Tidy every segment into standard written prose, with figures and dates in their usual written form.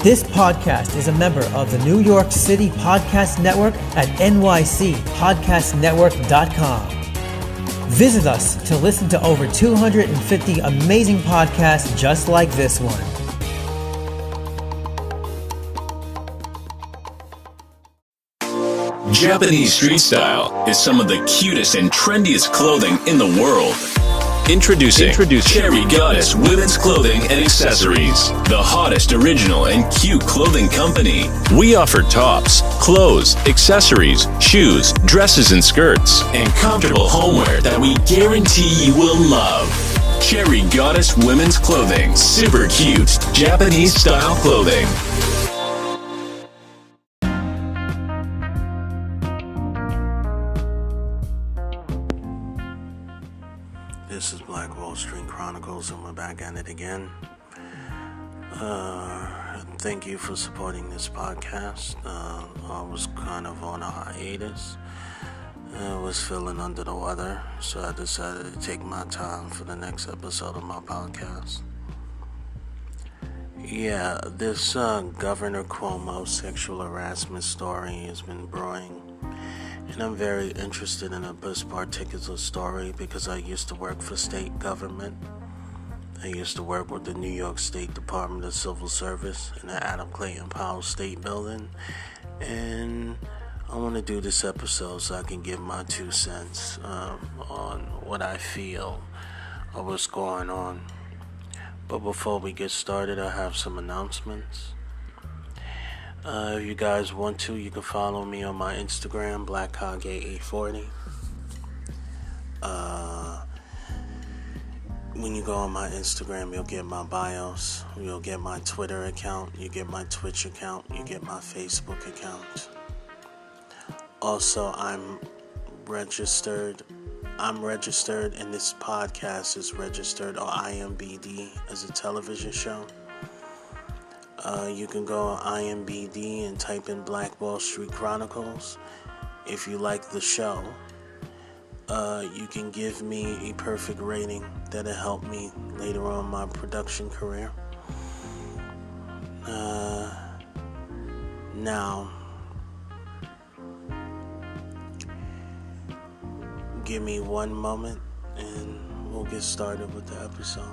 This podcast is a member of the New York City Podcast Network at nycpodcastnetwork.com. Visit us to listen to over 250 amazing podcasts just like this one. Japanese street style is some of the cutest and trendiest clothing in the world. Introducing Cherry Goddess Women's Clothing and Accessories, the hottest original and cute clothing company. We offer tops, clothes, accessories, shoes, dresses and skirts, and comfortable homeware that we guarantee you will love. Cherry Goddess Women's Clothing, super cute Japanese style clothing. This is Black Wall Street Chronicles, and we're back at it again. Thank you for supporting this podcast. I was kind of on a hiatus. I was feeling under the weather, so I decided to take my time for the next episode of my podcast. Yeah, this Governor Cuomo sexual harassment story has been brewing. And I'm very interested in this particular story because I used to work for state government. I used to work with the New York State Department of Civil Service in the Adam Clayton Powell State Building. And I want to do this episode so I can give my 2 cents on what I feel or what's going on. But before we get started, I have some announcements. If you guys want to, you can follow me on my Instagram, BlackHogGay840. When you go on my Instagram, you'll get my bios, you'll get my Twitter account, you get my Twitch account, you get my Facebook account. Also, I'm registered, and this podcast is registered on IMBD as a television show. You can go on IMBD and type in Black Wall Street Chronicles. If you like the show, you can give me a perfect rating that'll help me later on in my production career. Now, give me one moment and we'll get started with the episode.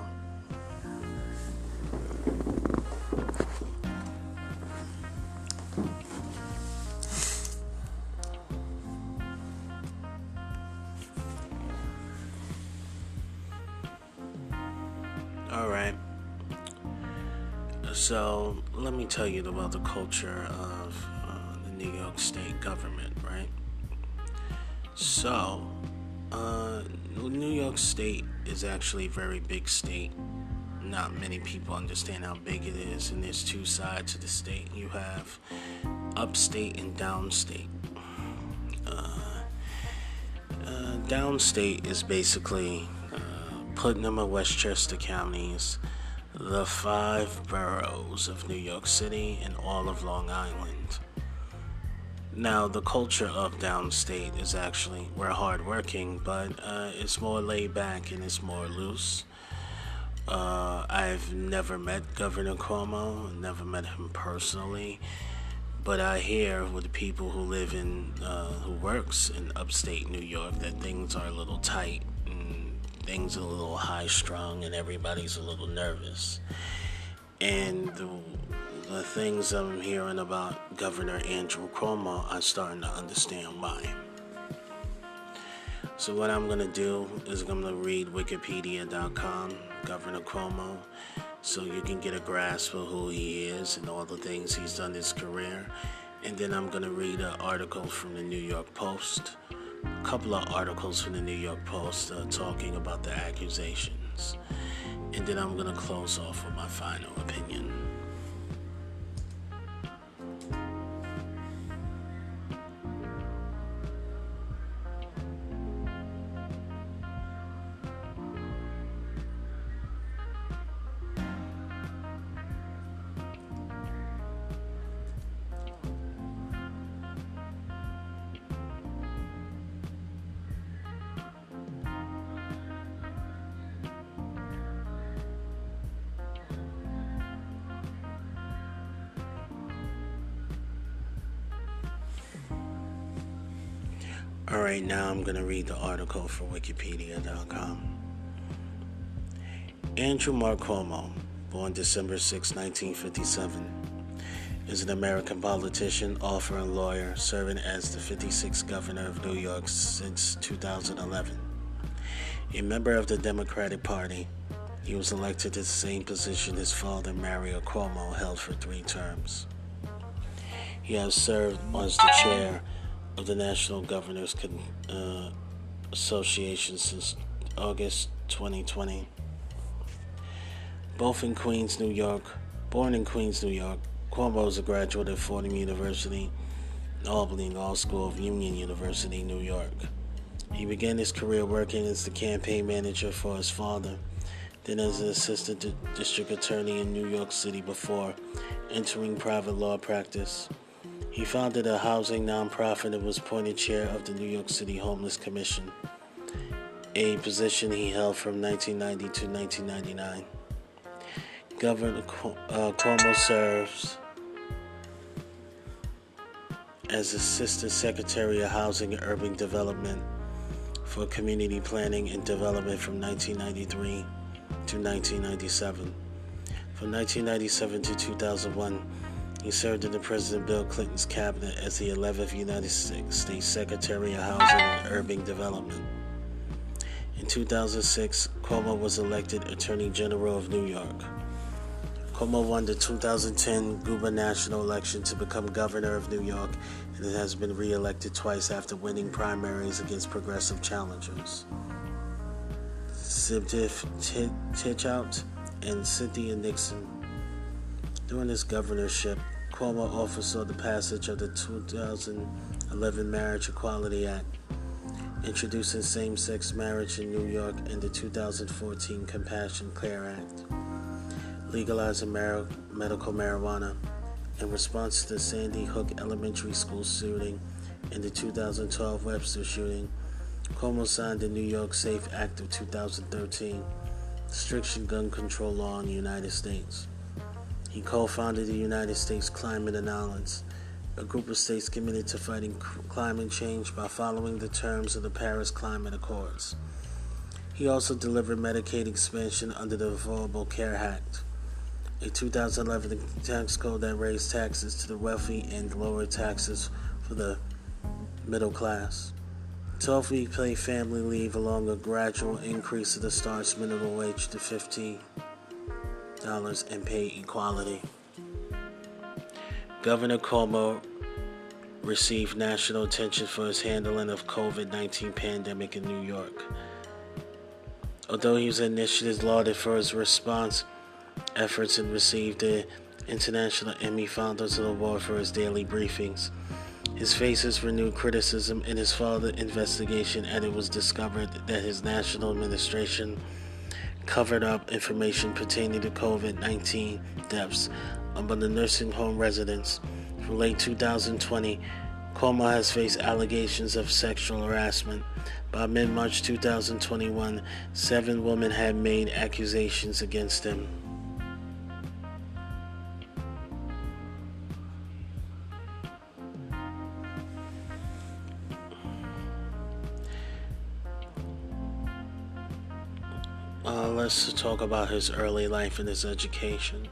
Alright, so let me tell you about the culture of the New York State government, right? So, New York State is actually a very big state. Not many people understand how big it is, and there's 2 sides of the state. You have upstate and downstate. Downstate is basically Putnam and Westchester counties, the 5 boroughs of New York City, and all of Long Island. Now, the culture of downstate is actually, we're hardworking, but it's more laid back and it's more loose. I've never met Governor Cuomo, never met him personally, but I hear with the people who live in, who works in upstate New York, that things are a little tight. Things are a little high-strung and everybody's a little nervous. And the things I'm hearing about Governor Andrew Cuomo, I'm starting to understand why. So what I'm going to do is I'm going to read Wikipedia.com, Governor Cuomo, so you can get a grasp of who he is and all the things he's done in his career. And then I'm going to read an article from the New York Post. A couple of articles from the New York Post talking about the accusations. And then I'm going to close off with my final opinion. Alright, now I'm going to read the article for Wikipedia.com. Andrew Mark Cuomo, born December 6, 1957, is an American politician, author, and lawyer, serving as the 56th governor of New York since 2011. A member of the Democratic Party, he was elected to the same position his father, Mario Cuomo, held for 3 terms. He has served as the chair of the National Governors Association since August 2020. Born in Queens, New York, Cuomo is a graduate of Fordham University and Albany Law School of Union University, New York. He began his career working as the campaign manager for his father, then as an assistant district attorney in New York City before entering private law practice. He founded a housing nonprofit and was appointed chair of the New York City Homeless Commission, a position he held from 1990 to 1999. Governor Cuomo serves as Assistant Secretary of Housing and Urban Development for Community Planning and Development from 1993 to 1997. From 1997 to 2001, he served in the President Bill Clinton's cabinet as the 11th United States Secretary of Housing and Urban Development. In 2006, Cuomo was elected Attorney General of New York. Cuomo won the 2010 gubernatorial election to become governor of New York and has been re-elected twice after winning primaries against progressive challengers Sibtif Tichout and Cynthia Nixon. During his governorship, Cuomo also saw the passage of the 2011 Marriage Equality Act, introducing same-sex marriage in New York, and the 2014 Compassion Care Act, legalizing medical marijuana. In response to the Sandy Hook Elementary School shooting and the 2012 Webster shooting, Cuomo signed the New York SAFE Act of 2013, restriction gun control law in the United States. He co-founded the United States Climate Alliance, a group of states committed to fighting climate change by following the terms of the Paris Climate Accords. He also delivered Medicaid expansion under the Affordable Care Act, a 2011 tax code that raised taxes to the wealthy and lowered taxes for the middle class. 12-week paid family leave, along a gradual increase of the star's minimum wage to $50 and pay equality. Governor Cuomo received national attention for his handling of COVID-19 pandemic in New York. Although he was initially lauded for his response efforts and received the International Emmy Founders Award for his daily briefings, his faces renewed criticism in his father's investigation, and it was discovered that his national administration covered up information pertaining to COVID-19 deaths among the nursing home residents. From late 2020, Cuomo has faced allegations of sexual harassment. By mid-March 2021, 7 women had made accusations against him. Let's talk about his early life and his education.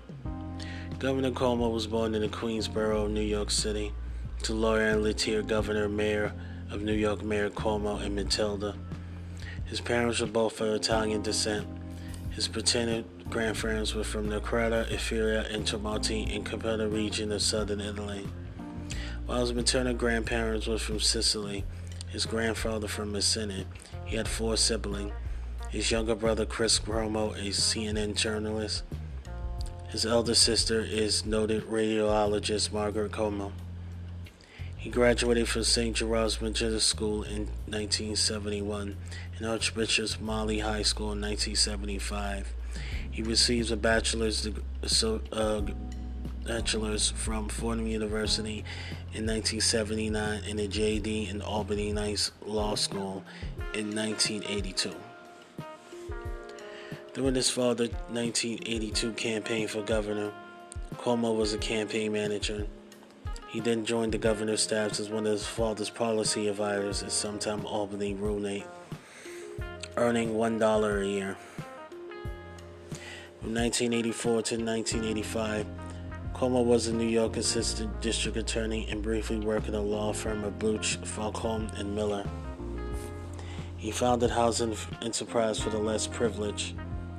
Governor Cuomo was born in the Queensboro, New York City, to lawyer and Lieutenant Governor Mayor of New York, Mayor Cuomo and Matilda. His parents were both of Italian descent. His paternal grandparents were from Nocera, Iferia, and Tremonti in Campania region of southern Italy, while his maternal grandparents were from Sicily. His grandfather from Messina. He had 4 siblings. His younger brother, Chris Cuomo, a CNN journalist. His elder sister is noted radiologist Margaret Cuomo. He graduated from St. Gerard's Middle School in 1971 and Archbishop's Molly High School in 1975. He receives a bachelor's from Fordham University in 1979 and a JD in Albany Law School in 1982. During his father's 1982 campaign for governor, Cuomo was a campaign manager. He then joined the governor's staff as one of his father's policy advisors at sometime Albany roommate, earning $1 a year. From 1984 to 1985, Cuomo was a New York assistant district attorney and briefly worked at a law firm of Bluch, Falcone, and Miller. He founded Housing Enterprise for the Less Privileged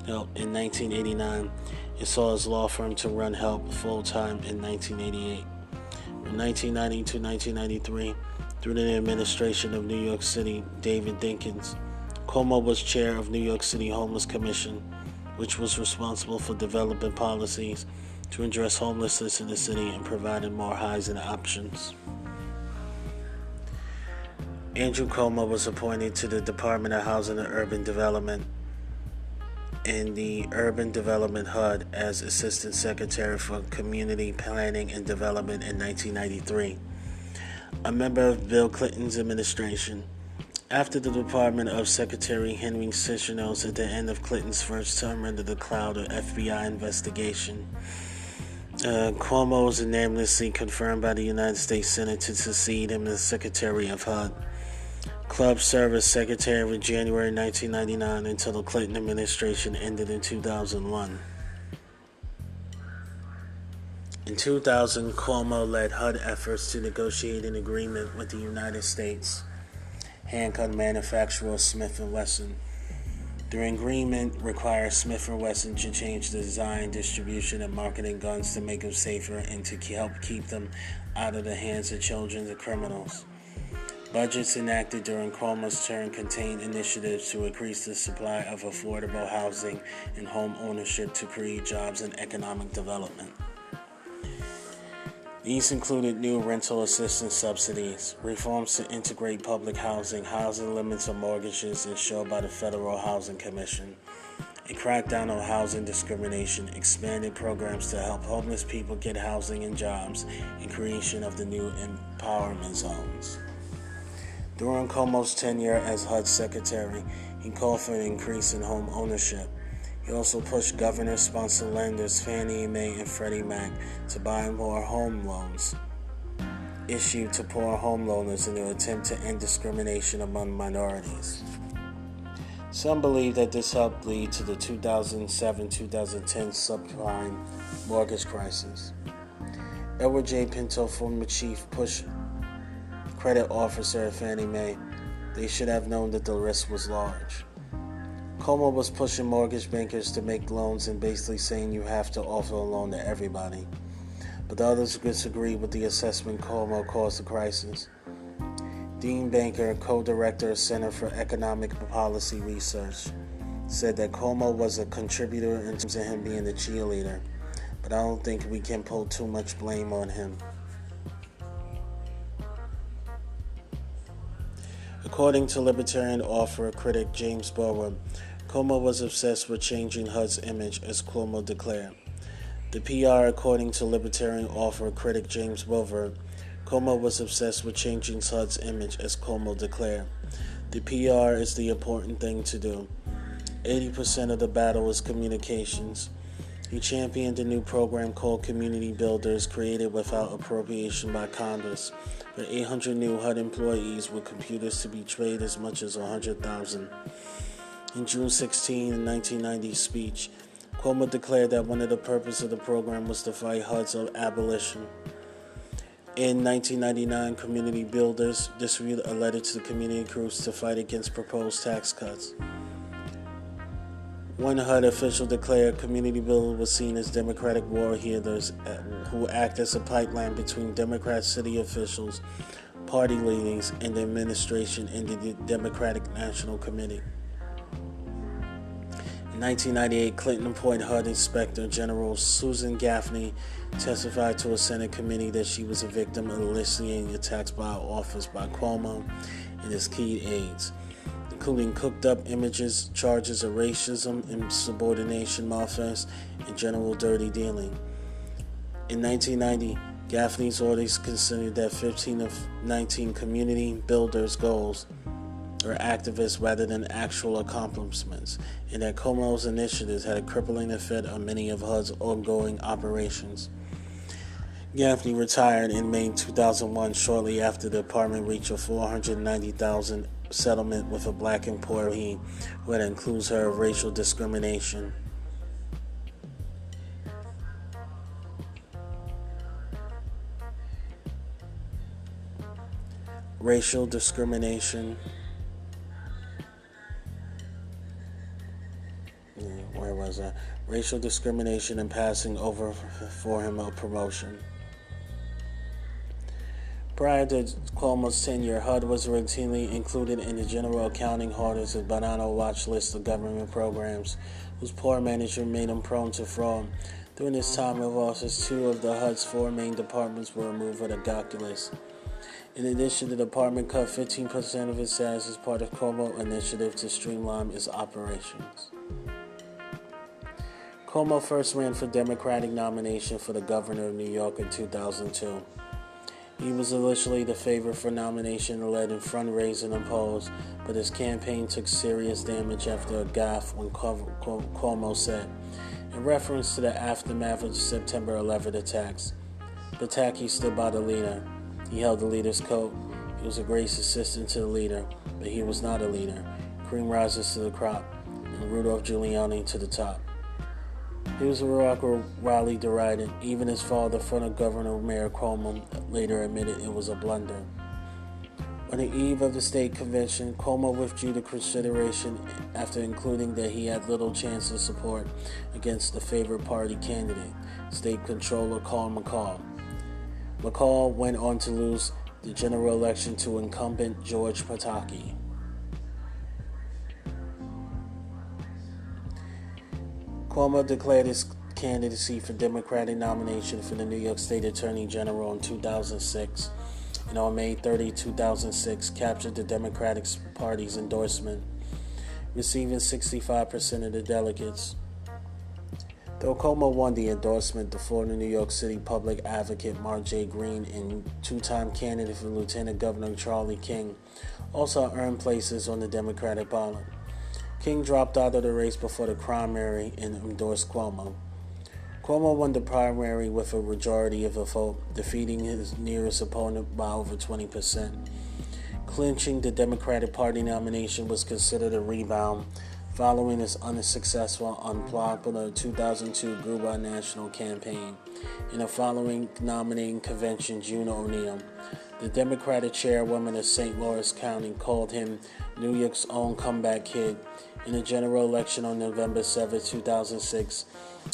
in 1989 and saw his law firm to run HELP full-time in 1988. From 1990 to 1993, through the administration of New York City David Dinkins, Cuomo was chair of New York City Homeless Commission, which was responsible for developing policies to address homelessness in the city and providing more housing options. Andrew Cuomo was appointed to the Department of Housing and Urban Development and the Urban Development HUD as Assistant Secretary for Community Planning and Development in 1993, a member of Bill Clinton's administration. After the Department of Secretary Henry Sissionos at the end of Clinton's first term under the cloud of FBI investigation, Cuomo was unanimously confirmed by the United States Senate to succeed him as Secretary of HUD. Club served as Secretary in January 1999 until the Clinton administration ended in 2001. In 2000, Cuomo led HUD efforts to negotiate an agreement with the United States handgun manufacturer Smith & Wesson. The agreement requires Smith & Wesson to change the design, distribution, and marketing guns to make them safer and to help keep them out of the hands of children and criminals. Budgets enacted during Cuomo's term contained initiatives to increase the supply of affordable housing and home ownership to create jobs and economic development. These included new rental assistance subsidies, reforms to integrate public housing, housing limits on mortgages ensured by the Federal Housing Commission, a crackdown on housing discrimination, expanded programs to help homeless people get housing and jobs, and creation of the new empowerment zones. During Cuomo's tenure as HUD Secretary, he called for an increase in home ownership. He also pushed governor-sponsored lenders Fannie Mae and Freddie Mac to buy more home loans issued to poor homeowners in an attempt to end discrimination among minorities. Some believe that this helped lead to the 2007-2010 subprime mortgage crisis. Edward J. Pinto, former chief push credit officer at Fannie Mae, they should have known that the risk was large. Cuomo was pushing mortgage bankers to make loans and basically saying you have to offer a loan to everybody. But others disagree with the assessment Cuomo caused the crisis. Dean Banker, co-director of Center for Economic Policy Research, said that Cuomo was a contributor in terms of him being the cheerleader, but I don't think we can pull too much blame on him. According to Libertarian author critic James Bower, Cuomo was obsessed with changing HUD's image, as Cuomo declared. The PR, according to Libertarian author critic James Bower, Cuomo was obsessed with changing HUD's image, as Cuomo declared. The PR is the important thing to do. 80% of the battle is communications. He championed a new program called Community Builders, created without appropriation by Congress, for 800 new HUD employees with computers to be traded as much as 100,000. In June 16, 1990 speech, Cuomo declared that one of the purposes of the program was to fight HUD's abolition. In 1999, Community Builders distributed a letter to the community groups to fight against proposed tax cuts. One HUD official declared Community Builders was seen as Democratic war healers who act as a pipeline between Democrat city officials, party leaders, and the administration and the Democratic National Committee. In 1998, Clinton appointed HUD Inspector General Susan Gaffney testified to a Senate committee that she was a victim of eliciting attacks by her office by Cuomo and his key aides, including cooked-up images, charges of racism, insubordination, malfeasance, and general dirty dealing. In 1990, Gaffney's orders considered that 15 of 19 community builders' goals or activists rather than actual accomplishments, and that Cuomo's initiatives had a crippling effect on many of HUD's ongoing operations. Gaffney retired in May 2001, shortly after the department reached a $490,000 settlement with a black employee who had accused her of racial discrimination. Racial discrimination. Where was I? Racial discrimination and passing over for him a promotion. Prior to Cuomo's tenure, HUD was routinely included in the General Accounting Auditor's banana watch list of government programs whose poor management made them prone to fraud. During his time of office, 2 of the HUD's 4 main departments were removed from the calculus. In addition, the department cut 15% of its staff as part of Cuomo's initiative to streamline its operations. Cuomo first ran for Democratic nomination for the governor of New York in 2002. He was initially the favorite for nomination and led in fundraising and polls, but his campaign took serious damage after a gaffe when Cuomo said, in reference to the aftermath of the September 11 attacks, Pataki stood by the leader. He held the leader's coat. He was a great assistant to the leader, but he was not a leader. Cream rises to the crop, and Rudolph Giuliani to the top. He was a radical, widely derided. Even his father, former Governor Mayor Cuomo, later admitted it was a blunder. On the eve of the state convention, Cuomo withdrew the consideration after concluding that he had little chance of support against the favored party candidate, State Controller Carl McCall. McCall went on to lose the general election to incumbent George Pataki. Cuomo declared his candidacy for Democratic nomination for the New York State Attorney General in 2006, and on May 30, 2006, captured the Democratic Party's endorsement, receiving 65% of the delegates. Though Cuomo won the endorsement, the former New York City public advocate Mark J. Green and 2-time candidate for Lieutenant Governor Charlie King also earned places on the Democratic ballot. King dropped out of the race before the primary and endorsed Cuomo. Cuomo won the primary with a majority of the vote, defeating his nearest opponent by over 20%. Clinching the Democratic Party nomination was considered a rebound following his unsuccessful, unpopular 2002 Gruber National campaign. In the following nominating convention, June O'Neill, the Democratic chairwoman of St. Louis County, called him New York's own comeback kid. In the general election on November 7, 2006,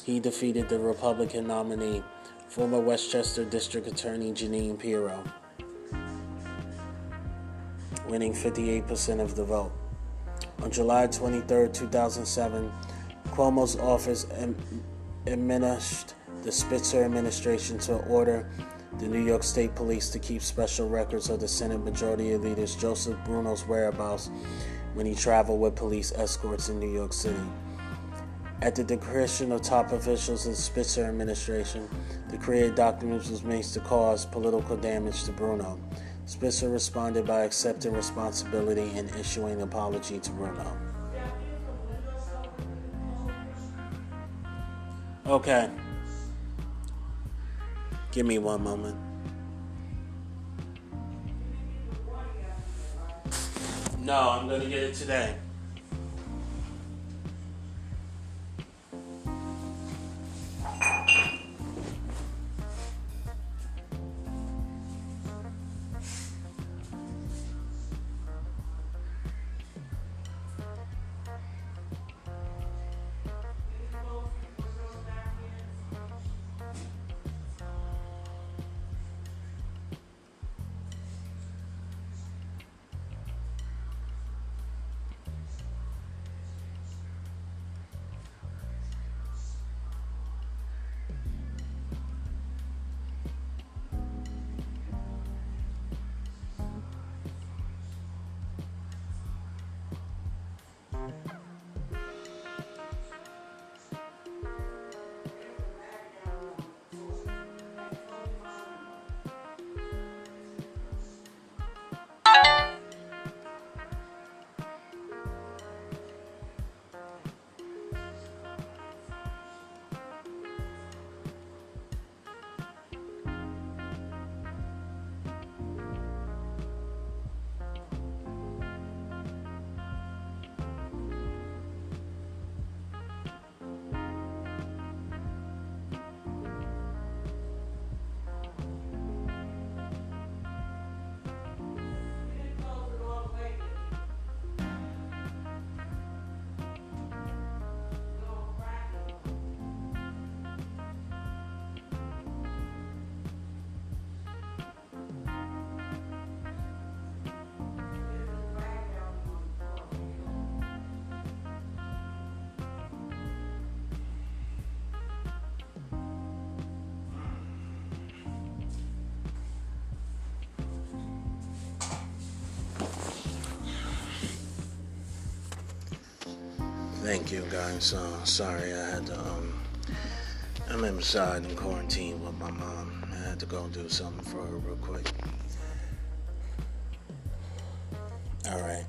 he defeated the Republican nominee, former Westchester District Attorney Jeanine Pirro, winning 58% of the vote. On July 23, 2007, Cuomo's office administered the Spitzer administration to order the New York State Police to keep special records of the Senate Majority Leader Joseph Bruno's whereabouts when he traveled with police escorts in New York City. At the discretion of top officials of the Spitzer administration, the created documents was made to cause political damage to Bruno. Spitzer responded by accepting responsibility and issuing an apology to Bruno. Okay. Give me one moment. No, I'm going to get it today. Thank you, guys. Sorry, I'm inside in quarantine with my mom. I had to go do something for her real quick. Alright.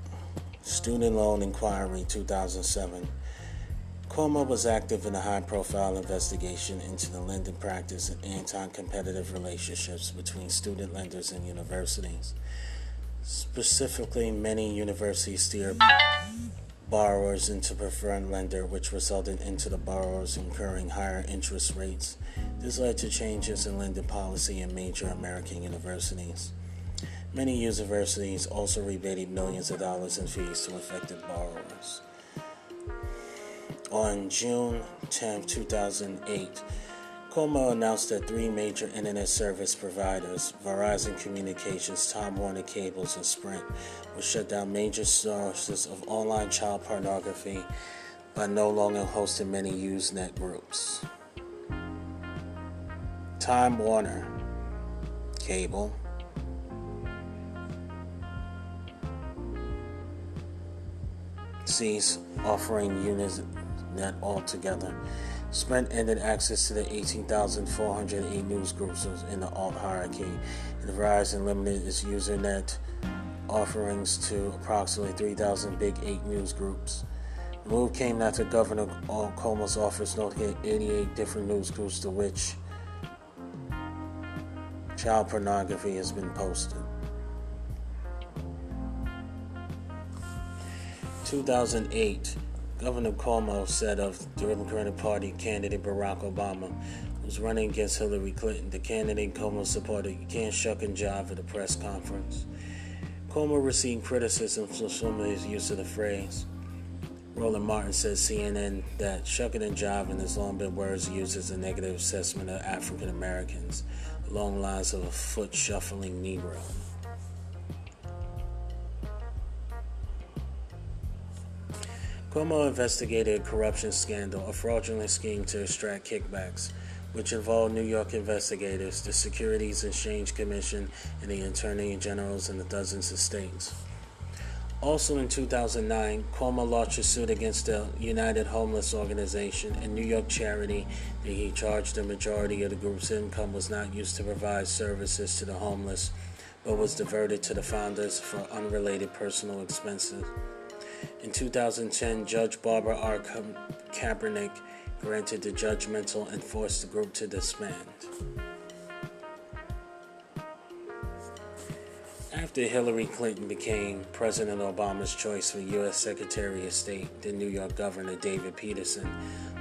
Student Loan Inquiry 2007. Cuomo was active in a high-profile investigation into the lending practice and anti-competitive relationships between student lenders and universities. Specifically, many universities steer borrowers into preferred lender, which resulted into the borrowers incurring higher interest rates. This led to changes in lending policy in major American universities. Many universities also rebated millions of dollars in fees to affected borrowers. On June 10, 2008, Cuomo announced that three major internet service providers, Verizon Communications, Time Warner Cables, and Sprint, would shut down major sources of online child pornography by no longer hosting many Usenet groups. Time Warner Cable, ceased offering Usenet altogether. Sprint ended access to the 18,408 news groups in the alt hierarchy, and Verizon limited its Usenet offerings to approximately 3,000 Big 8 news groups. The move came after Governor Cuomo's office noted 88 different news groups to which child pornography has been posted. 2008. Governor Cuomo said of the Democratic Party candidate Barack Obama, who was running against Hillary Clinton, the candidate Cuomo supported, "You can't shuck and jive" at a press conference. Cuomo received criticism for some of his use of the phrase. Roland Martin said CNN that "shucking and jiving" has long been words used as a negative assessment of African Americans, along the lines of a foot-shuffling Negro. Cuomo investigated a corruption scandal, a fraudulent scheme to extract kickbacks, which involved New York investigators, the Securities and Exchange Commission, and the Attorney Generals in dozens of states. Also in 2009, Cuomo launched a suit against the United Homeless Organization, a New York charity that he charged the majority of the group's income was not used to provide services to the homeless, but was diverted to the founders for unrelated personal expenses. In 2010, Judge Barbara R. Kaepernick granted the judgmental and forced the group to disband. After Hillary Clinton became President Obama's choice for U.S. Secretary of State, the New York Governor David Peterson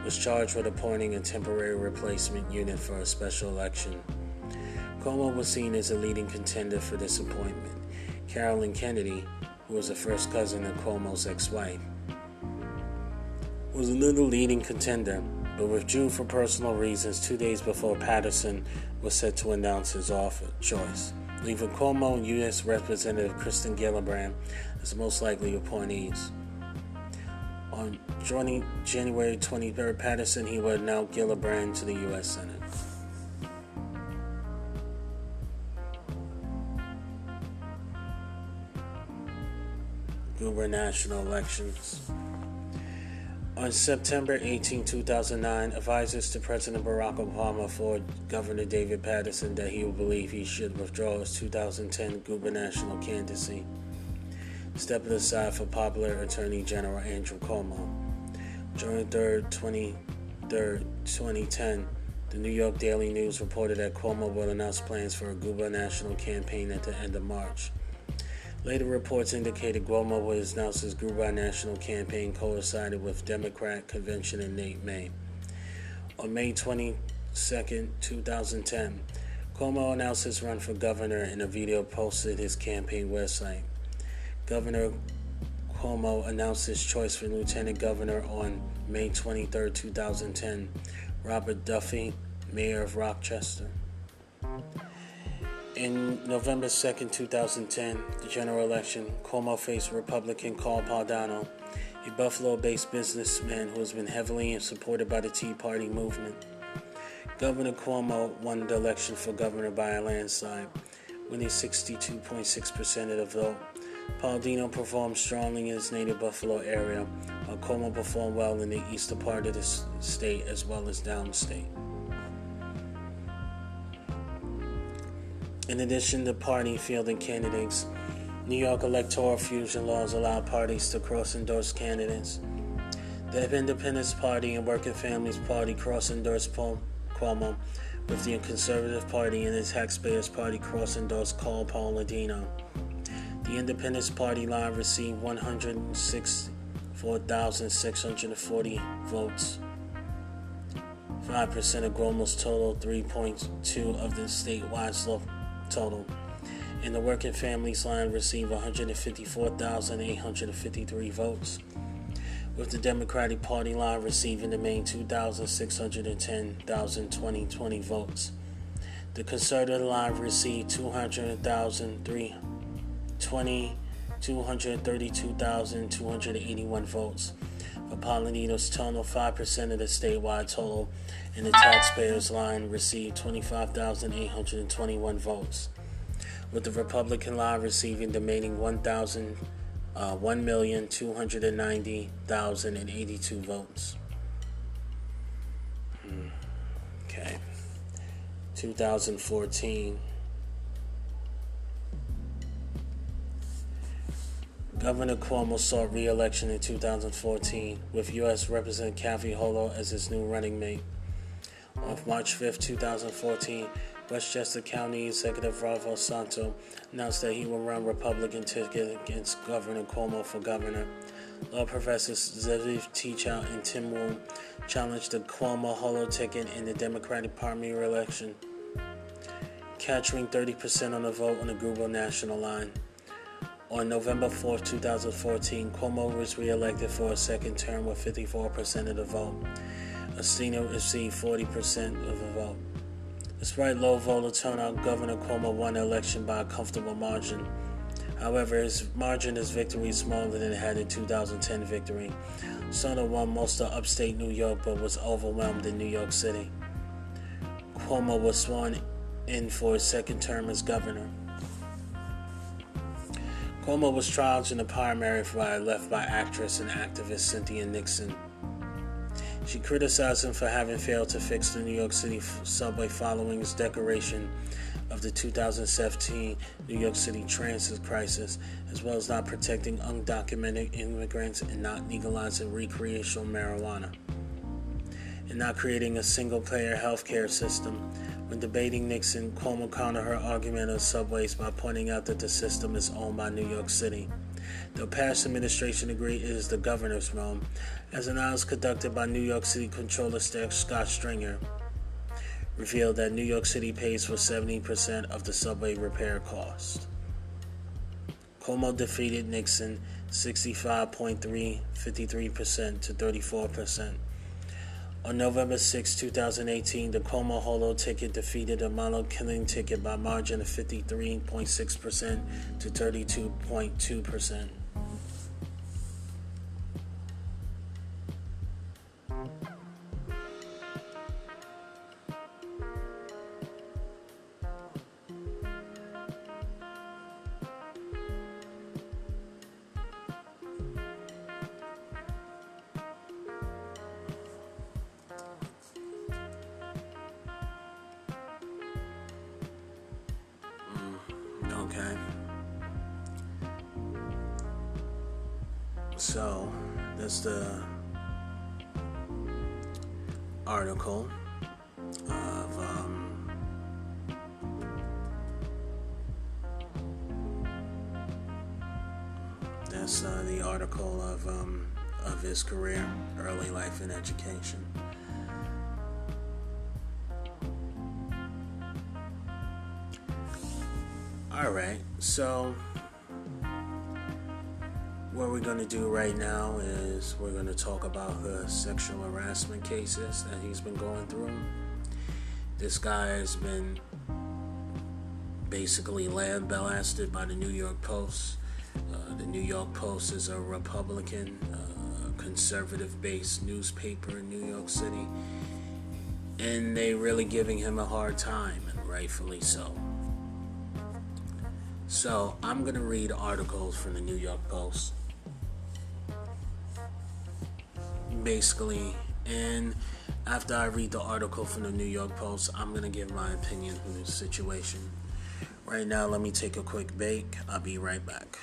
was charged with appointing a temporary replacement unit for a special election. Cuomo was seen as a leading contender for this appointment. Carolyn Kennedy, who was the first cousin of Cuomo's ex-wife, was another leading contender, but withdrew for personal reasons 2 days before Patterson was set to announce his choice, leaving Cuomo and U.S. Representative Kristen Gillibrand as the most likely appointees. On joining January 23rd, Patterson, he would announce Gillibrand to the U.S. Senate. Gubernatorial elections. On September 18, 2009, advisors to President Barack Obama informed Governor David Paterson that he would believe he should withdraw his 2010 gubernatorial candidacy, stepping aside for popular Attorney General Andrew Cuomo. June 3, 2010, the New York Daily News reported that Cuomo will announce plans for a gubernatorial campaign at the end of March. Later reports indicated Cuomo would announce his gubernatorial campaign coincided with Democrat convention in late May. On May 22, 2010, Cuomo announced his run for governor in a video posted his campaign website. Governor Cuomo announced his choice for lieutenant governor on May 23, 2010, Robert Duffy, mayor of Rochester. In November 2, 2010, the general election, Cuomo faced Republican Carl Paldano, a Buffalo-based businessman who has been heavily supported by the Tea Party movement. Governor Cuomo won the election for governor by a landslide, winning 62.6% of the vote. Paladino performed strongly in his native Buffalo area, while Cuomo performed well in the eastern part of the state as well as downstate. In addition to party fielding candidates, New York electoral fusion laws allow parties to cross-endorse candidates. The Independence Party and Working Families Party cross-endorsed Cuomo, with the Conservative Party and the Taxpayers Party cross-endorsed Paladino. The Independence Party line received 164,640 votes, 5% of Cuomo's total, 3.2% of the statewide total. And the Working Families line received 154,853 votes, with the Democratic Party line receiving the main 2,610,020 votes. The Conservative line received 232,281 votes, for Paladino's total 5% of the statewide total, and the Taxpayers line received 25,821 votes, with the Republican line receiving the remaining 1,290,082 votes. Okay. 2014. Governor Cuomo sought re-election in 2014, with U.S. Representative Kathy Hochul as his new running mate. On March 5, 2014, Westchester County Executive Ralph Santo announced that he will run Republican ticket against Governor Cuomo for governor. Law professors Zeviv Teachout and Tim Wu challenged the Cuomo-Hochul ticket in the Democratic primary election, capturing 30% of the vote on the Google national line. On November 4, 2014, Cuomo was re-elected for a second term with 54% of the vote. Astino received 40% of the vote. Despite low voter turnout, Governor Cuomo won the election by a comfortable margin. However, his victory is smaller than it had in 2010 victory. Santo won most of upstate New York but was overwhelmed in New York City. Cuomo was sworn in for his second term as governor. Cuomo was challenged in the primary left by actress and activist Cynthia Nixon. She criticized him for having failed to fix the New York City subway following his declaration of the 2017 New York City transit crisis, as well as not protecting undocumented immigrants and not legalizing recreational marijuana, and not creating a single-payer healthcare system. When debating Nixon, Cuomo countered her argument on subways by pointing out that the system is owned by New York City. The past administration agreed it is the governor's realm, as an analysis conducted by New York City Controller Scott Stringer revealed that New York City pays for 70% of the subway repair cost. Cuomo defeated Nixon 53% to 34%. On November 6, 2018, the Cuomo-Hochul ticket defeated the Malo-Killing ticket by a margin of 53.6% to 32.2%. Okay. So, that's the article of of his career, early life and education. Alright, so what we're going to do right now is we're going to talk about the sexual harassment cases that he's been going through. This guy has been basically lambasted by the New York Post. The New York Post is a Republican, conservative-based newspaper in New York City, and they're really giving him a hard time, and rightfully so. So I'm going to read articles from the New York Post. Basically, and after I read the article from the New York Post, I'm going to give my opinion on this situation. Right now, let me take a quick break. I'll be right back.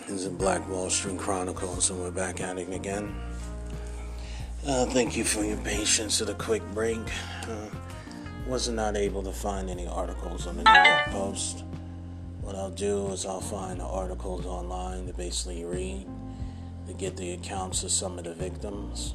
This is Black Wall Street Chronicles, and we're back at it again. Thank you for your patience at a quick break. Was not able to find any articles on the New York Post. What I'll do is I'll find the articles online to basically read, to get the accounts of some of the victims.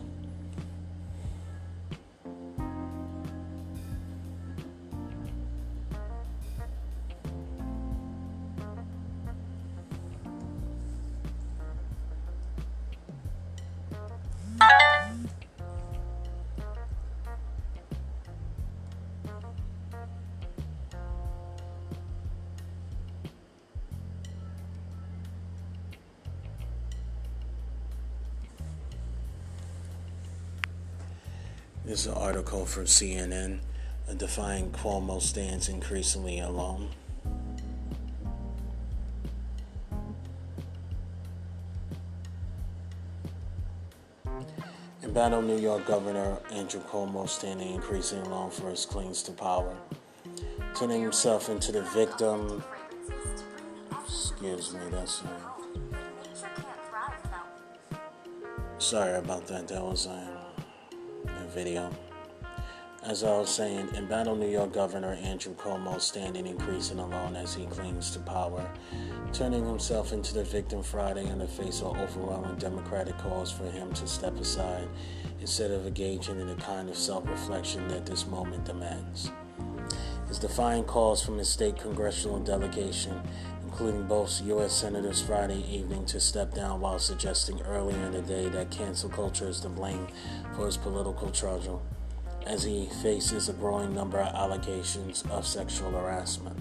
This is an article from CNN. Defying Cuomo stands increasingly alone. In battle, New York Governor Andrew Cuomo standing increasingly alone for his claims to power, turning himself into the victim. Excuse me, that's sorry about that. That was a video. As I was saying, embattled New York Governor Andrew Cuomo standing increasing alone as he clings to power, turning himself into the victim Friday in the face of overwhelming Democratic calls for him to step aside instead of engaging in the kind of self-reflection that this moment demands. His defiant calls from his state congressional delegation, including both U.S. Senators Friday evening, to step down while suggesting earlier in the day that cancel culture is to blame for his political struggle, as he faces a growing number of allegations of sexual harassment.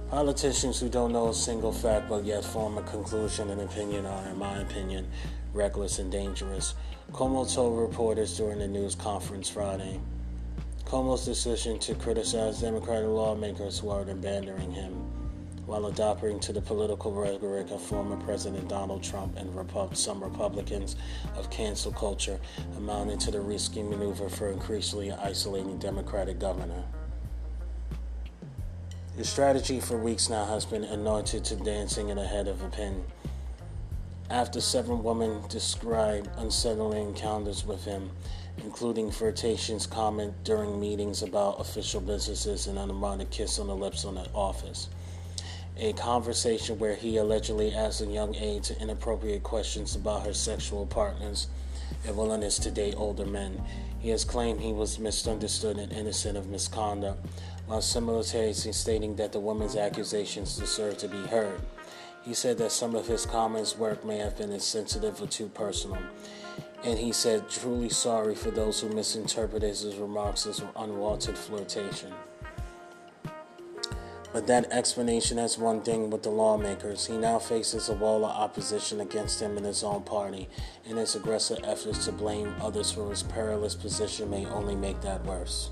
Politicians who don't know a single fact but yet form a conclusion and opinion are, in my opinion, reckless and dangerous, Cuomo told reporters during the news conference Friday. Cuomo's decision to criticize Democratic lawmakers who are abandoning him, while adopting to the political rhetoric of former President Donald Trump and some Republicans of cancel culture, amounted to the risky maneuver for increasingly isolating Democratic governor. His strategy for weeks now has been anointed to dancing in the head of a pin. After several women described unsettling encounters with him, including flirtatious comment during meetings about official businesses and an unwanted kiss on the lips in the office. A conversation where he allegedly asked a young aide inappropriate questions about her sexual partners and willingness to date older men. He has claimed he was misunderstood and innocent of misconduct, while simultaneously stating that the woman's accusations deserve to be heard. He said that some of his comments' work may have been insensitive or too personal, and he said truly sorry for those who misinterpreted his remarks as unwanted flirtation. But that explanation has one thing with the lawmakers. He now faces a wall of opposition against him in his own party, and his aggressive efforts to blame others for his perilous position may only make that worse.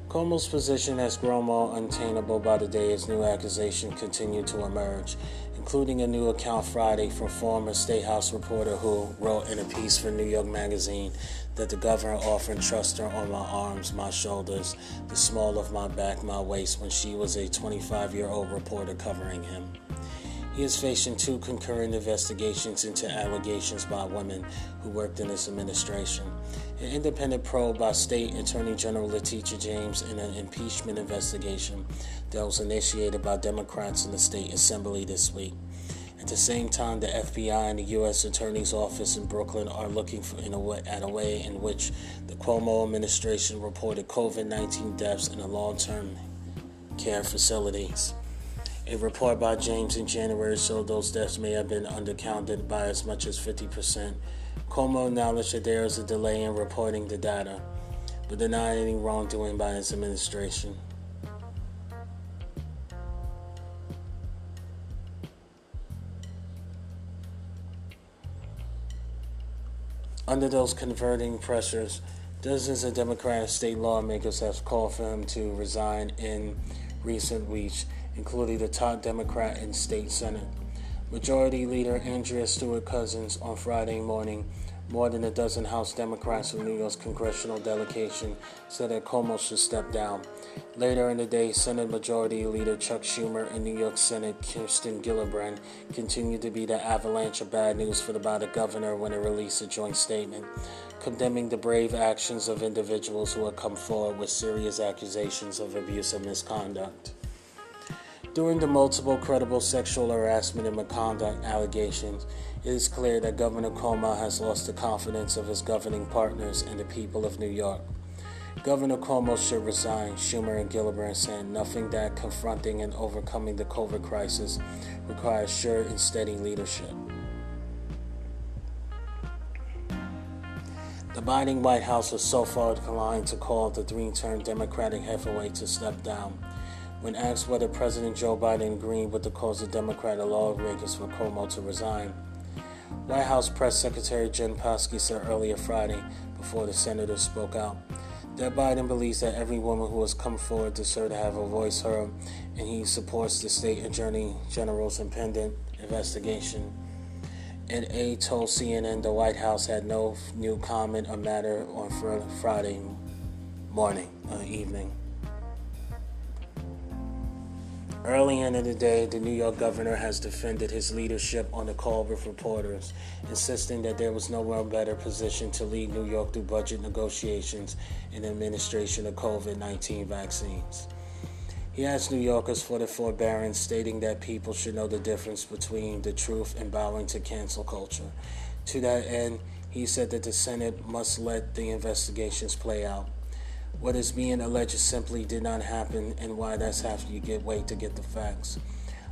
Cuomo's position has grown more untenable by the day as new accusations continue to emerge, including a new account Friday from former State House reporter who wrote in a piece for New York Magazine that the governor often trusted her on my arms, my shoulders, the small of my back, my waist when she was a 25-year-old reporter covering him. He is facing two concurrent investigations into allegations by women who worked in his administration. An independent probe by State Attorney General Letitia James in an impeachment investigation that was initiated by Democrats in the State Assembly this week. At the same time, the FBI and the U.S. Attorney's Office in Brooklyn are looking at a way in which the Cuomo administration reported COVID-19 deaths in the long-term care facilities. A report by James in January showed those deaths may have been undercounted by as much as 50%. Cuomo acknowledged that there is a delay in reporting the data, but denied any wrongdoing by his administration. Under those converting pressures, dozens of Democratic state lawmakers have called for him to resign in recent weeks, including the top Democrat in state Senate. Majority Leader Andrea Stewart Cousins on Friday morning, more than a dozen House Democrats from New York's congressional delegation said that Cuomo should step down. Later in the day, Senate Majority Leader Chuck Schumer and New York Senate Kirsten Gillibrand continued to be the avalanche of bad news for the governor when it released a joint statement condemning the brave actions of individuals who have come forward with serious accusations of abuse and misconduct. During the multiple credible sexual harassment and misconduct allegations, it is clear that Governor Cuomo has lost the confidence of his governing partners and the people of New York. Governor Cuomo should resign, Schumer and Gillibrand said, nothing that confronting and overcoming the COVID crisis requires sure and steady leadership. The Biden White House was so far declined to call the three-term Democratic heavyweight to step down. When asked whether President Joe Biden agreed with the calls of Democratic lawmakers for Cuomo to resign, White House Press Secretary Jen Psaki said earlier Friday, before the senators spoke out, that Biden believes that every woman who has come forward deserves to have a voice heard, and he supports the state attorney general's impending investigation. An aide told CNN the White House had no new comment on matter on Friday evening. Early in the day, the New York governor has defended his leadership on the call with reporters, insisting that there was no one better positioned to lead New York through budget negotiations and administration of COVID-19 vaccines. He asked New Yorkers for their forbearance, stating that people should know the difference between the truth and bowing to cancel culture. To that end, he said that the Senate must let the investigations play out. What is being alleged simply did not happen, and why that's have you wait to get the facts.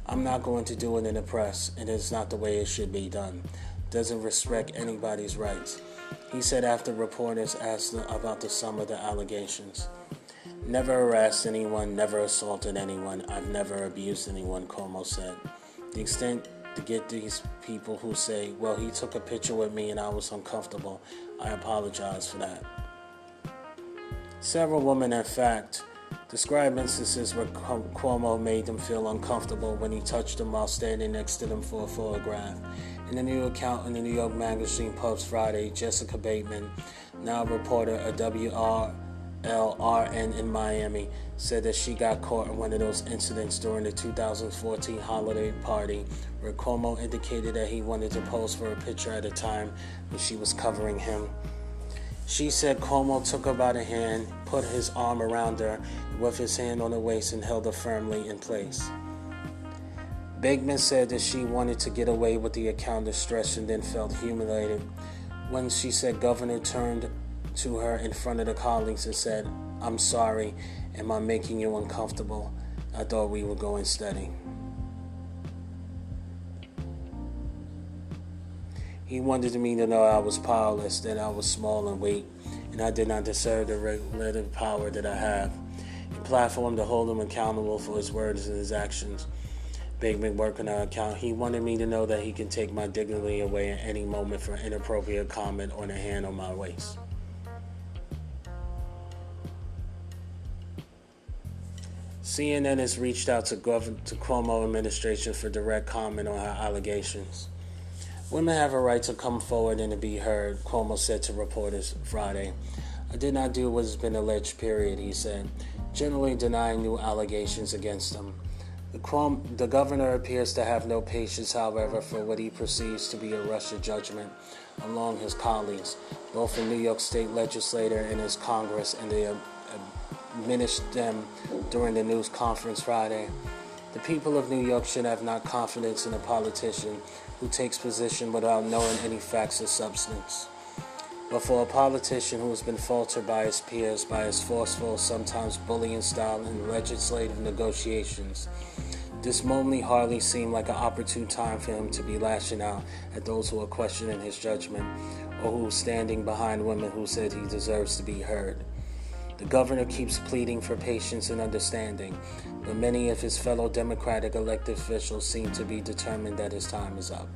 I'm not going to do it in the press, and it's not the way it should be done. Doesn't respect anybody's rights. He said after reporters asked about the sum of the allegations. Never harassed anyone, never assaulted anyone, I've never abused anyone, Cuomo said. The extent to get these people who say, well, he took a picture with me and I was uncomfortable, I apologize for that. Several women, in fact, describe instances where Cuomo made them feel uncomfortable when he touched them while standing next to them for a photograph. In the new account in the New York Magazine Post Friday, Jessica Bateman, now a reporter at WRLRN in Miami, said that she got caught in one of those incidents during the 2014 holiday party where Cuomo indicated that he wanted to pose for a picture at a time when she was covering him. She said Cuomo took her by the hand, put his arm around her with his hand on her waist and held her firmly in place. Bateman said that she wanted to get away with the account of stress and then felt humiliated when she said Governor turned to her in front of the colleagues and said, I'm sorry, am I making you uncomfortable? I thought we were going steady. He wanted me to know I was powerless, that I was small and weak, and I did not deserve the relative power that I have. He platformed to hold him accountable for his words and his actions. Bateman worked on our account. He wanted me to know that he can take my dignity away at any moment for inappropriate comment or a hand on my waist. CNN has reached out to Cuomo administration for direct comment on her allegations. Women have a right to come forward and to be heard, Cuomo said to reporters Friday. I did not do what has been alleged, period, he said, generally denying new allegations against them. The governor appears to have no patience, however, for what he perceives to be a rush of judgment among his colleagues, both in New York State legislature and his Congress, and they admonished them during the news conference Friday. The people of New York should have not confidence in a politician who takes position without knowing any facts or substance. But for a politician who has been faltered by his peers, by his forceful, sometimes bullying style in legislative negotiations, this moment hardly seemed like an opportune time for him to be lashing out at those who are questioning his judgment or who are standing behind women who said he deserves to be heard. The governor keeps pleading for patience and understanding, but many of his fellow Democratic elected officials seem to be determined that his time is up.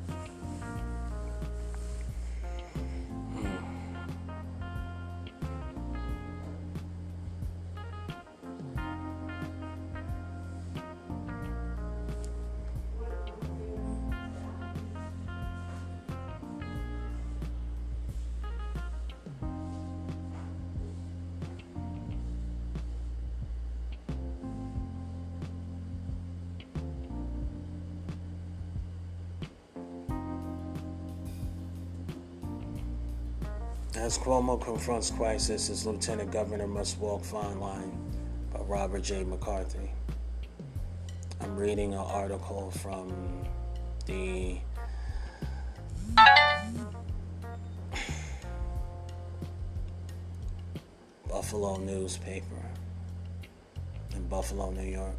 As Cuomo confronts crisis, his lieutenant governor must walk fine line by Robert J. McCarthy. I'm reading an article from the Buffalo newspaper in Buffalo, New York.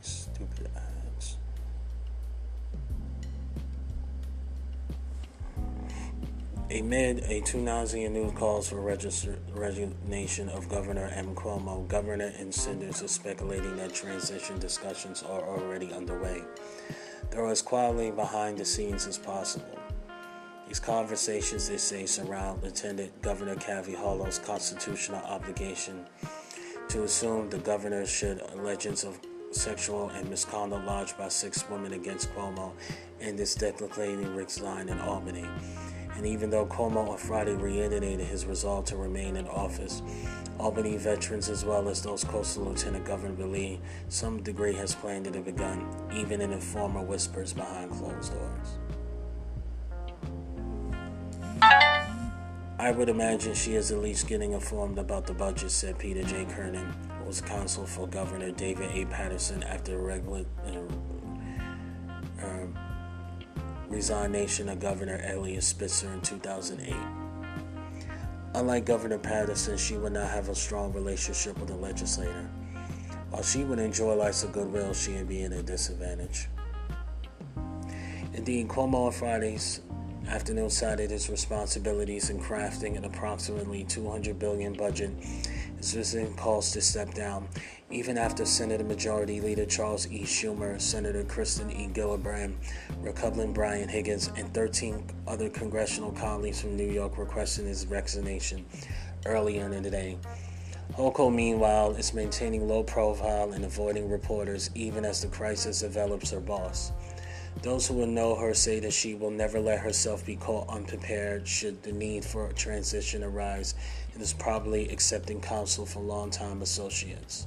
Stupid ads. Amid a too nauseous news calls for resignation of Governor M. Cuomo, governor and senators are speculating that transition discussions are already underway. They're as quietly behind the scenes as possible. These conversations, they say, surround Lieutenant Governor Kathy Hochul's constitutional obligation to assume the governor should allegations of sexual and misconduct lodged by 6 women against Cuomo and this declaring Rick's line in Albany, And even though Cuomo on Friday reiterated his resolve to remain in office, Albany veterans as well as those close to Lieutenant Governor believe some degree has planned to have begun, even in informal whispers behind closed doors. I would imagine she is at least getting informed about the budget, said Peter J. Kernan, who was counsel for Governor David A. Patterson after the resignation of Governor Elias Spitzer in 2008. Unlike Governor Patterson, she would not have a strong relationship with the legislator. While she would enjoy lots of goodwill, she would be at a disadvantage. Indeed, Cuomo on Friday's afternoon cited his responsibilities in crafting an approximately $200 billion budget as visiting calls to step down, even after Senate Majority Leader Charles E. Schumer, Senator Kristen E. Gillibrand, Republican Brian Higgins, and 13 other congressional colleagues from New York requested his resignation earlier in the day. Hochul, meanwhile, is maintaining low profile and avoiding reporters even as the crisis develops her boss. Those who will know her say that she will never let herself be caught unprepared should the need for a transition arise, and is probably accepting counsel from longtime associates.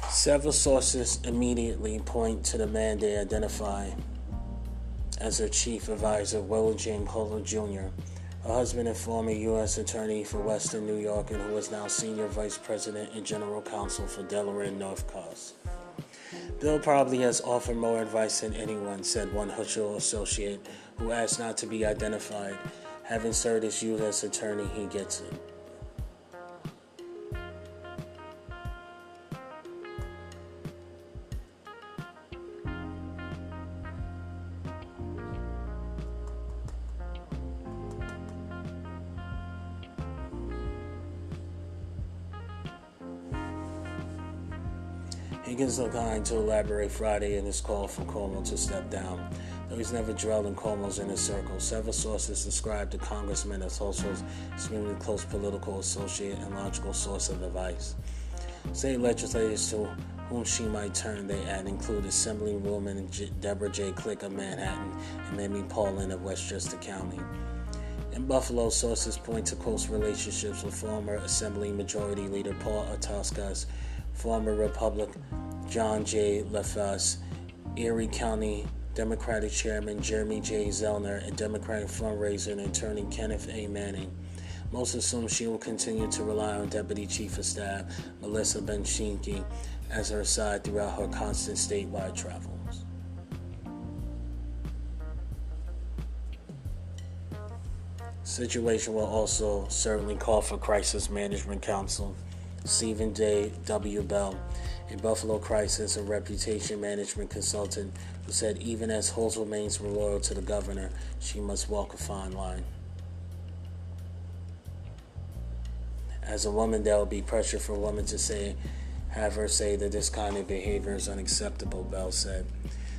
Several sources immediately point to the man they identify as her chief advisor, Will James Kohler Jr., her husband and former U.S. Attorney for Western New York, and who is now Senior Vice President and General Counsel for Delaware and North Coast. Bill probably has offered more advice than anyone, said one Hutchell associate who asked not to be identified. Having served as U.S. attorney, he gets it. Higgins declined to elaborate Friday in his call for Cuomo to step down, though he's never dwelled in Cuomo's inner circle. Several sources described the congressman as Hutchell's extremely close political associate and logical source of advice. State legislators to whom she might turn, they add, include Assemblywoman Deborah J. Click of Manhattan and Mamie Paulin of Westchester County. In Buffalo, sources point to close relationships with former Assembly Majority Leader Paul Atauskas, former Republican John J. LaFace, Erie County Democratic Chairman Jeremy J. Zellner, and Democratic fundraiser and attorney Kenneth A. Manning. Most assume she will continue to rely on Deputy Chief of Staff Melissa Benchinki as her side throughout her constant statewide travels. Situation will also certainly call for Crisis Management Counsel Stephen W. Bell, a Buffalo crisis and reputation management consultant, who said even as Holmes remains loyal to the governor, she must walk a fine line. As a woman, there will be pressure for a woman to have her say that this kind of behavior is unacceptable, Bell said.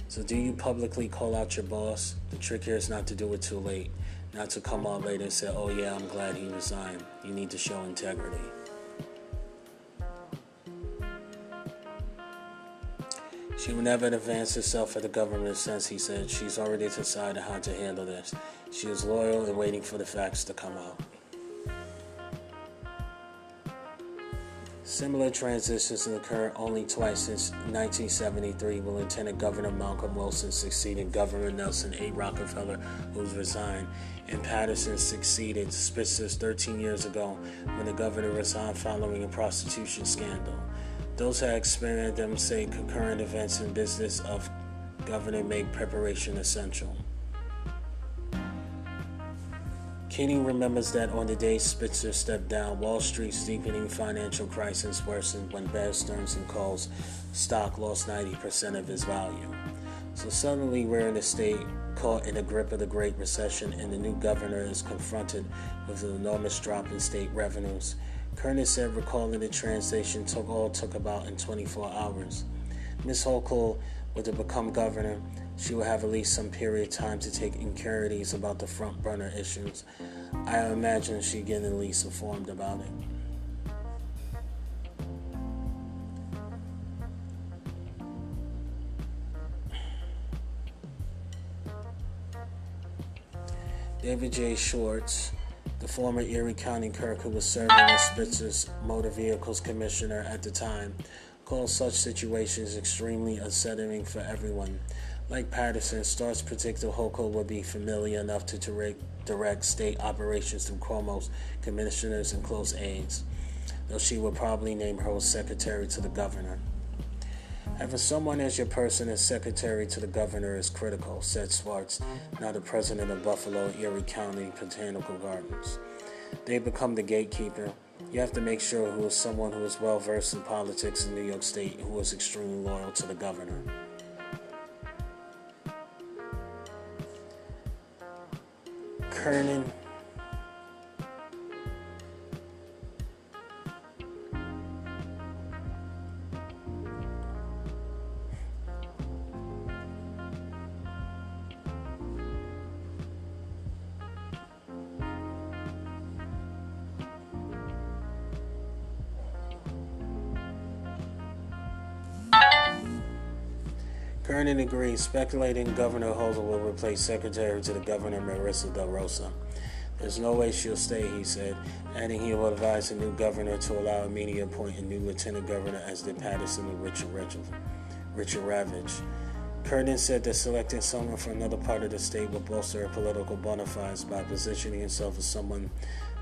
So do you publicly call out your boss? The trick here is not to do it too late, not to come on later and say, oh yeah, I'm glad he resigned. You need to show integrity. She will never advance herself at the government since, he said. She's already decided how to handle this. She is loyal and waiting for the facts to come out. Similar transitions occurred only twice since 1973, when Lieutenant Governor Malcolm Wilson succeeded Governor Nelson A. Rockefeller, who's resigned, and Patterson succeeded Spitzer's 13 years ago when the governor resigned following a prostitution scandal. Those who have experienced them say concurrent events in business of government make preparation essential. Katie remembers that on the day Spitzer stepped down, Wall Street's deepening financial crisis worsened when Bear Stearns & Co.'s stock lost 90% of its value. So suddenly we're in a state caught in the grip of the Great Recession, and the new governor is confronted with an enormous drop in state revenues. Kernan said recalling the translation took about in 24 hours. Ms. Hochul were to become governor, she will have at least some period of time to take inquiries about the front burner issues. I imagine she'd get at least informed about it. David J. Schwartz, the former Erie County clerk who was serving as Spitzer's motor vehicles commissioner at the time, called such situations extremely unsettling for everyone. Like Patterson, Starks predicted Hochul would be familiar enough to direct state operations through Cuomo's commissioners and close aides, though she would probably name her secretary to the governor. Having someone as your person as secretary to the governor is critical, said Schwartz, now the president of Buffalo Erie County Botanical Gardens. They become the gatekeeper. You have to make sure who is someone who is well versed in politics in New York State, who is extremely loyal to the governor. Kernan. Kernan agrees, speculating Governor Hochul will replace Secretary to the Governor Marissa Del Rosa. There's no way she'll stay, he said, adding he will advise the new governor to allow immediate appoint a new lieutenant governor as did Patterson with Richard Ravitch. Kernan said that selecting someone from another part of the state will bolster her political bona fides by positioning himself as someone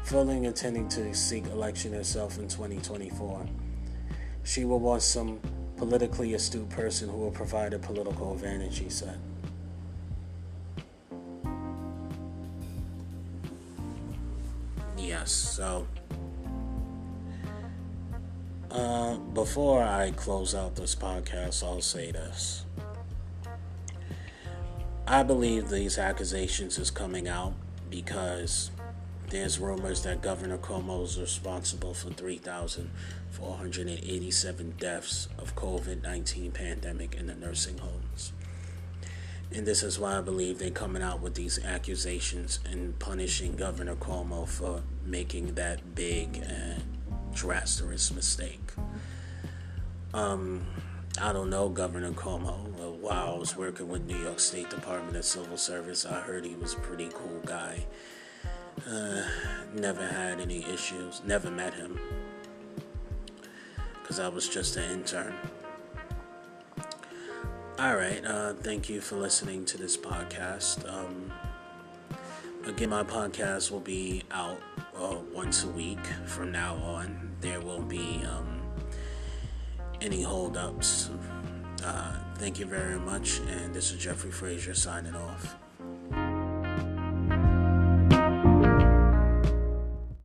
fully intending to seek election herself in 2024. She will want some politically astute person who will provide a political advantage, he said. Yes, so before I close out this podcast, I'll say this. I believe these accusations is coming out because there's rumors that Governor Cuomo is responsible for 3,487 deaths of COVID-19 pandemic in the nursing homes. And this is why I believe they're coming out with these accusations and punishing Governor Cuomo for making that big and drastic mistake. I don't know Governor Cuomo. While I was working with New York State Department of Civil Service, I heard he was a pretty cool guy. Never had any issues, never met him, because I was just an intern. Alright, thank you for listening to this podcast. Again, my podcast will be out once a week from now on. There won't be any holdups. Thank you very much, and this is Jeffrey Frazier signing off.